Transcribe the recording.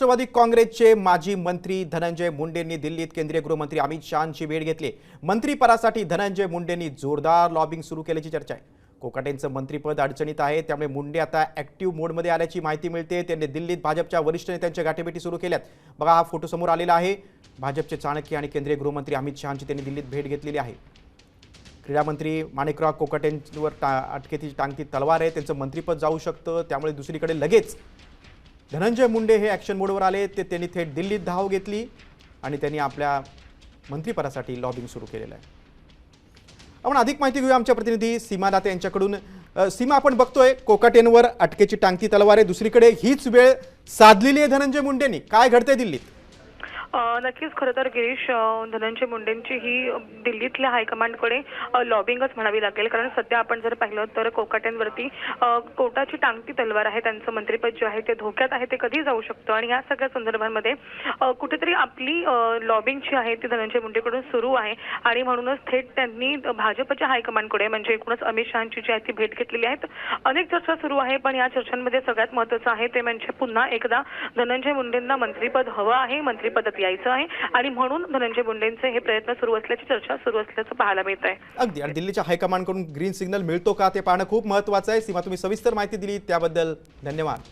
राष्ट्रवादी काँग्रेसचे माजी मंत्री धनंजय मुंडेंनी दिल्लीत केंद्रीय गृहमंत्री अमित शहांची भेट घेतली। मंत्रिपदासाठी धनंजय मुंडेंनी जोरदार लॉबिंग सुरू केल्याची चर्चा आहे। कोकाटेंचं मंत्रिपद अडचणीत आहे, त्यामुळे मुंडे आता ॲक्टिव्ह मोडमध्ये आल्याची माहिती मिळते। त्यांनी दिल्लीत भाजपच्या वरिष्ठ नेत्यांच्या गाठीभेटी सुरू केल्यात। बघा, हा फोटो समोर आलेला आहे। भाजपचे चाणक्य आणि केंद्रीय गृहमंत्री अमित शहांची त्यांनी दिल्लीत भेट घेतलेली आहे। क्रीडा मंत्री माणिकराव कोकाटेंवर अटकेची टांगती तलवार आहे। त्यांचं मंत्रिपद जाऊ शकतं, त्यामुळे दुसरीकडे लगेच धनंजय मुंडे हे ॲक्शन मोडवर आले। त्यांनी थेट दिल्लीत धाव घेतली आणि त्यांनी आपल्या मंत्रिपदासाठी लॉबिंग सुरू केलेलं आहे। आपण अधिक माहिती घेऊया आमच्या प्रतिनिधी सीमा दाते यांच्याकडून। सीमा, आपण बघतोय कोकाटेंवर अटकेची टांगती तलवार आहे, दुसरीकडे हीच वेळ साधलेली आहे धनंजय मुंडेंनी। काय घडतंय दिल्लीत? नक्कीच खरं तर गिरीश, धनंजय मुंडेंची ही दिल्लीतल्या हायकमांडकडे लॉबिंगच म्हणावी लागेल। कारण सध्या आपण जर पाहिलं तर कोकाटेंवरती कोर्टाची टांगती तलवार आहे। त्यांचं मंत्रिपद जे आहे ते धोक्यात आहे, ते कधी जाऊ शकतं आणि या सगळ्या संदर्भांमध्ये कुठेतरी आपली लॉबिंग जी आहे ती धनंजय मुंडेकडून सुरू आहे आणि म्हणूनच थेट त्यांनी भाजपच्या हायकमांडकडे म्हणजे एकूणच अमित शहांची जी आहे ती भेट घेतलेली आहे। अनेक चर्चा सुरू आहे, पण या चर्चांमध्ये सगळ्यात महत्त्वाचं आहे ते म्हणजे पुन्हा एकदा धनंजय मुंडेंना मंत्रिपद हवं आहे, मंत्रिपदात यायचं आहे आणि म्हणून धनंजय मुंडेंचे हे प्रयत्न सुरू असल्याची चर्चा सुरू असल्याचं पाहायला मिळत आहे। अगदी, आणि दिल्लीच्या हायकमांडकडून ग्रीन सिग्नल मिळतो का ते पाहणं खूप महत्त्वाचं आहे। सीमा, तुम्ही सविस्तर माहिती दिली त्याबद्दल धन्यवाद।